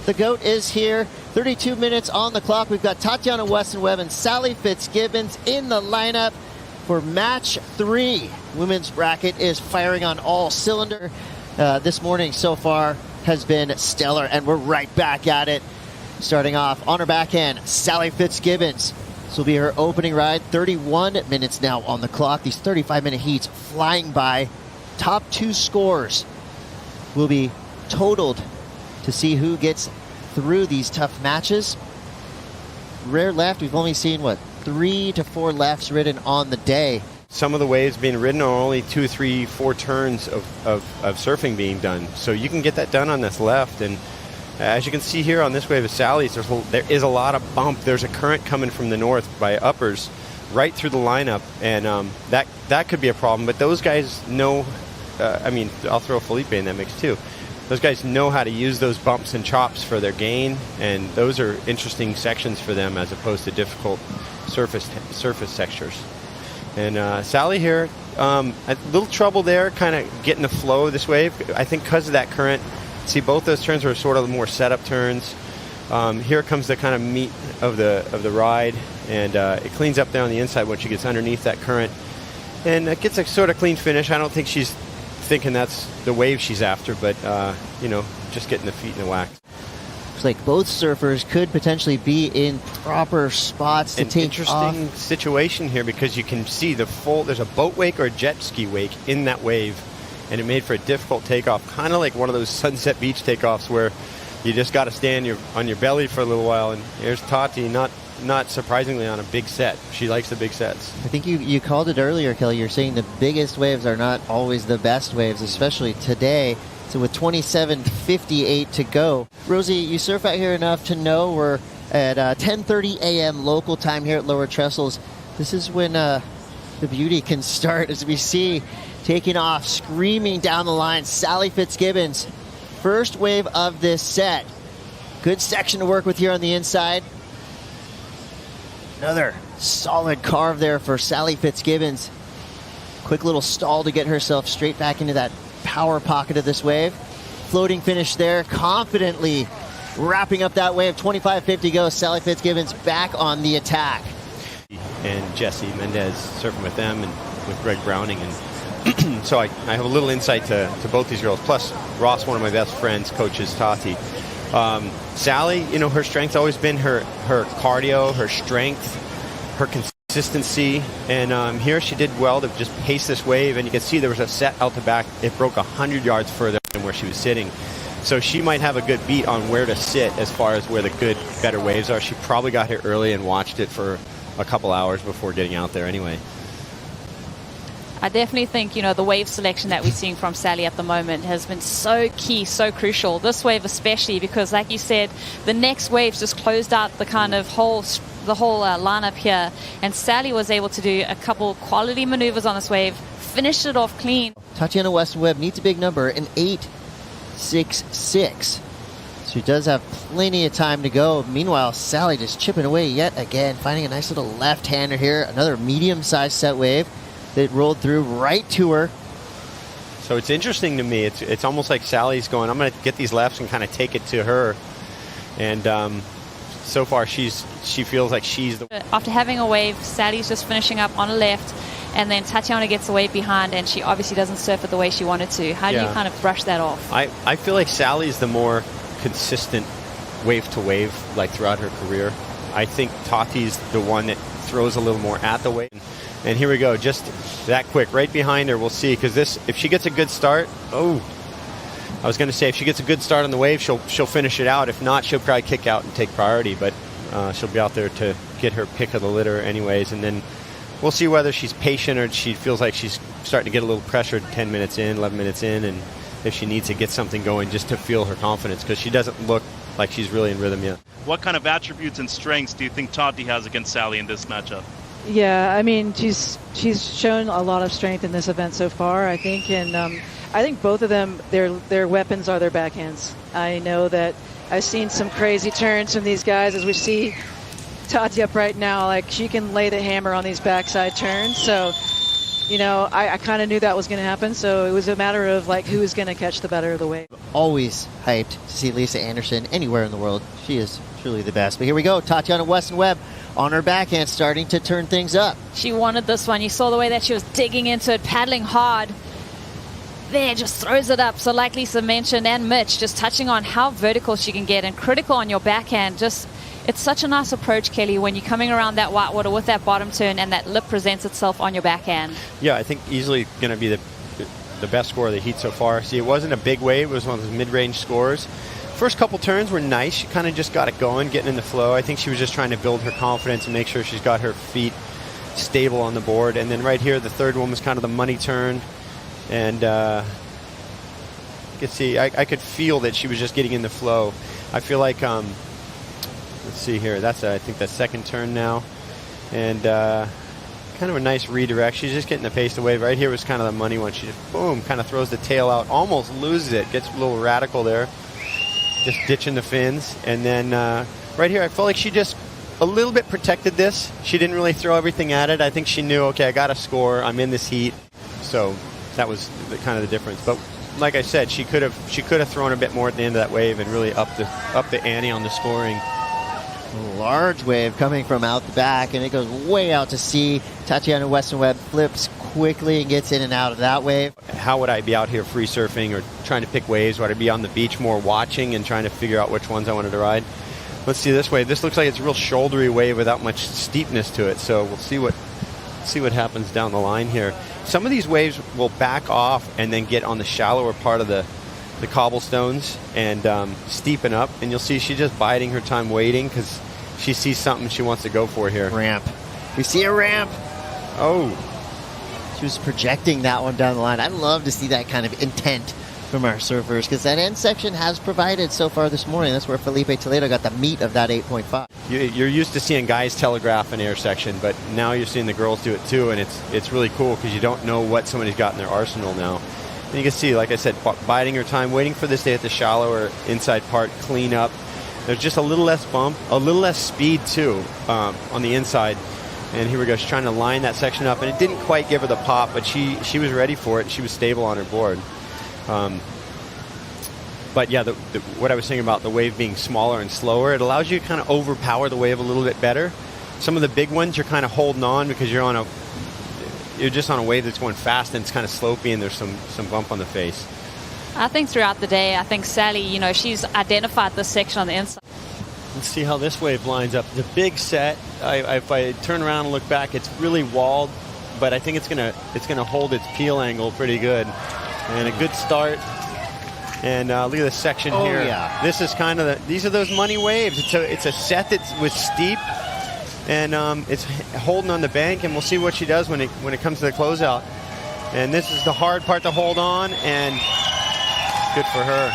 The GOAT is here. 32 minutes on the clock. We've got Tatiana, Weston, Webb, and Sally Fitzgibbons in the lineup for match 3. Women's bracket is firing on all cylinder. This morning so far has been stellar, and we're right back at it. Starting off on her backhand, Sally Fitzgibbons. This will be her opening ride. 31 minutes now on the clock. These 35-minute heats flying by. Top 2 scores will be totaled to see who gets through these tough matches. Rare left. We've only seen, 3 to 4 lefts ridden on the day. Some of the waves being ridden are only 2, 3, 4 turns of surfing being done. So you can get that done on this left. And as you can see here on this wave of Sally's, there is a lot of bump. There's a current coming from the north by uppers right through the lineup. And that could be a problem. But those guys know, I'll throw Felipe in that mix too. Those guys know how to use those bumps and chops for their gain, and those are interesting sections for them as opposed to difficult surface textures. And Sally here, a little trouble there, kind of getting the flow of this wave. I think because of that current. See, both those turns are sort of more setup turns. Here comes the kind of meat of the ride, and it cleans up there on the inside once she gets underneath that current, and it gets a sort of clean finish. I don't think she's thinking that's the wave she's after, but just getting the feet in the wax. Looks like both surfers could potentially be in proper spots to take off. Interesting situation here because you can see there's a boat wake or a jet ski wake in that wave, and it made for a difficult takeoff, kind of like one of those Sunset Beach takeoffs where you just got to stand on your belly for a little while. And here's Tati, not surprisingly, on a big set. She likes the big sets. I think you called it earlier, Kelly. You're saying the biggest waves are not always the best waves, especially today. So with 27:58 to go. Rosie, you surf out here enough to know we're at 10:30 a.m. local time here at Lower Trestles. This is when the beauty can start, as we see taking off, screaming down the line, Sally Fitzgibbons. First wave of this set. Good section to work with here on the inside. Another solid carve there for Sally Fitzgibbons. Quick little stall to get herself straight back into that power pocket of this wave. Floating finish there, confidently wrapping up that wave. 25:50 goes. Sally Fitzgibbons back on the attack. And Jesse Mendez surfing with them and with Greg Browning. And so I have a little insight to both these girls. Plus, Ross, one of my best friends, coaches Tati. Sally, her strength's always been her cardio, her strength, her consistency, and here she did well to just pace this wave, and you can see there was a set out the back. It broke 100 yards further than where she was sitting. So she might have a good beat on where to sit as far as where the better waves are. She probably got here early and watched it for a couple hours before getting out there anyway. I definitely think, the wave selection that we're seeing from Sally at the moment has been so key, so crucial. This wave especially, because like you said, the next waves just closed out the kind of whole lineup here. And Sally was able to do a couple quality maneuvers on this wave, finished it off clean. Tatiana Weston Webb needs a big number, an 8.66. She does have plenty of time to go. Meanwhile, Sally just chipping away yet again, finding a nice little left-hander here. Another medium-sized set wave that rolled through right to her. So it's interesting to me. It's almost like Sally's going, I'm going to get these lefts and kind of take it to her. And so far, she feels like she's the... After having a wave, Sally's just finishing up on a left, and then Tatiana gets a wave behind, and she obviously doesn't surf it the way she wanted to. How do you kind of brush that off? I feel like Sally's the more consistent wave to wave, like throughout her career. I think Tati's the one that throws a little more at the wave. And here we go, just that quick, right behind her. We'll see, because if she gets a good start, I was going to say if she gets a good start on the wave, she'll finish it out. If not, she'll probably kick out and take priority, but she'll be out there to get her pick of the litter anyways. And then we'll see whether she's patient or she feels like she's starting to get a little pressured 10 minutes in, 11 minutes in, and if she needs to get something going just to feel her confidence, because she doesn't look like she's really in rhythm yet. What kind of attributes and strengths do you think Tati has against Sally in this matchup? Yeah, she's shown a lot of strength in this event so far, I think, and I think both of them, their weapons are their backhands. I know that I've seen some crazy turns from these guys, as we see Tati up right now. Like, she can lay the hammer on these backside turns, so you know, I kind of knew that was going to happen. So it was a matter of like who was going to catch the better of the wave. Always hyped to see Lisa Anderson anywhere in the world. She is truly the best. But here we go. Tatiana Weston Webb on her backhand, starting to turn things up. She wanted this one. You saw the way that she was digging into it, paddling hard. There, just throws it up. So like Lisa mentioned, and Mitch, just touching on how vertical she can get and critical on your backhand. Just, it's such a nice approach, Kelly, when you're coming around that whitewater with that bottom turn and that lip presents itself on your backhand. Yeah, I think easily going to be the best score of the heat so far. See, it wasn't a big wave. It was one of those mid-range scores. First couple turns were nice. She kind of just got it going, getting in the flow. I think she was just trying to build her confidence and make sure she's got her feet stable on the board. And then right here, the third one was kind of the money turn. And you could see, I could feel that she was just getting in the flow. I feel like, let's see here, that's I think the second turn now. And kind of a nice redirect. She's just getting the pace of the wave. Right here was kind of the money one. She just, boom, kind of throws the tail out, almost loses it, gets a little radical there. Just ditching the fins. And then right here, I felt like she just a little bit protected this. She didn't really throw everything at it. I think she knew, okay, I got to score. I'm in this heat. So that was kind of the difference. But like I said, she could have thrown a bit more at the end of that wave and really up the ante on the scoring. Large wave coming from out the back, and it goes way out to sea. Tatiana Weston Webb flips quickly and gets in and out of that wave. How would I be out here free surfing or trying to pick waves? Would I be on the beach more watching and trying to figure out which ones I wanted to ride? Let's see this wave. This looks like it's a real shouldery wave without much steepness to it. So we'll see what happens down the line here. Some of these waves will back off and then get on the shallower part of the cobblestones and steepen up, and you'll see she's just biding her time waiting because she sees something she wants to go for here. Ramp. We see a ramp. Oh. She was projecting that one down the line. I'd love to see that kind of intent from our surfers because that end section has provided so far this morning. That's where Felipe Toledo got the meat of that 8.5. You're used to seeing guys telegraph an air section, but now you're seeing the girls do it too, and it's really cool because you don't know what somebody's got in their arsenal now. And you can see, like I said, biding her time, waiting for this to hit the shallower inside part, clean up. There's just a little less bump, a little less speed too on the inside. And here we go. She's trying to line that section up, and it didn't quite give her the pop, but she was ready for it, and she was stable on her board. But yeah, what I was saying about the wave being smaller and slower, it allows you to kind of overpower the wave a little bit better. Some of the big ones, you're kind of holding on because you're just on a wave that's going fast and it's kind of slopey and there's some bump on the face. I think throughout the day, I think Sally, she's identified this section on the inside. Let's see how this wave lines up. It's a big set. If I turn around and look back, it's really walled, but I think it's gonna hold its peel angle pretty good. And a good start. And look at this section here. Yeah. This is kind of these are those money waves. It's a set that was steep, and it's holding on the bank. And we'll see what she does when it comes to the closeout. And this is the hard part to hold on, and good for her.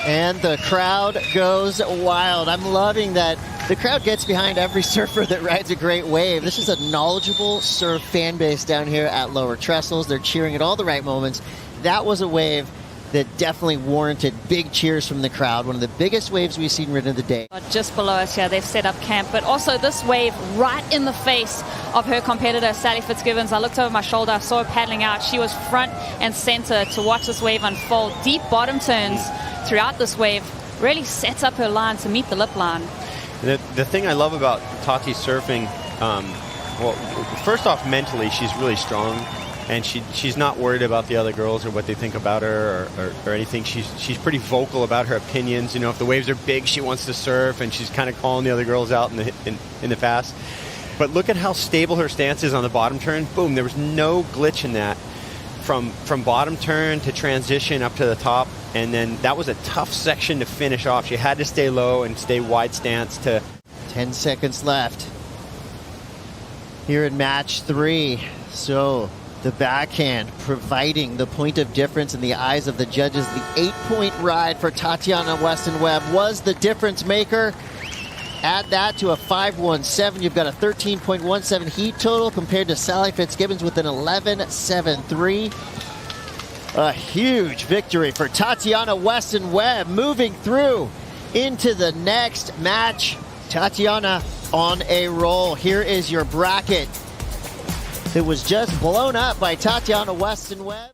And the crowd goes wild. I'm loving that the crowd gets behind every surfer that rides a great wave. This is a knowledgeable surf fan base down here at Lower Trestles. They're cheering at all the right moments. That was a wave that definitely warranted big cheers from the crowd. One of the biggest waves we've seen ridden of the day. Just below us here, they've set up camp, but also this wave right in the face of her competitor, Sally Fitzgibbons. I looked over my shoulder, I saw her paddling out. She was front and center to watch this wave unfold. Deep bottom turns throughout this wave really sets up her line to meet the lip line. The thing I love about Tati's surfing, well, first off, mentally, she's really strong. And she's not worried about the other girls or what they think about her or anything. She's pretty vocal about her opinions. If the waves are big, she wants to surf, and she's kind of calling the other girls out in the past. But look at how stable her stance is on the bottom turn. Boom, there was no glitch in that. From bottom turn to transition up to the top, and then that was a tough section to finish off. She had to stay low and stay wide stance to... 10 seconds left here in match 3. So the backhand providing the point of difference in the eyes of the judges. The 8-point ride for Tatiana Weston Webb was the difference maker. Add that to a 5.17. You've got a 13.17 heat total compared to Sally Fitzgibbons with an 11.73. A huge victory for Tatiana Weston Webb, moving through into the next match. Tatiana on a roll. Here is your bracket. that was just blown up by Tatiana Weston Webb.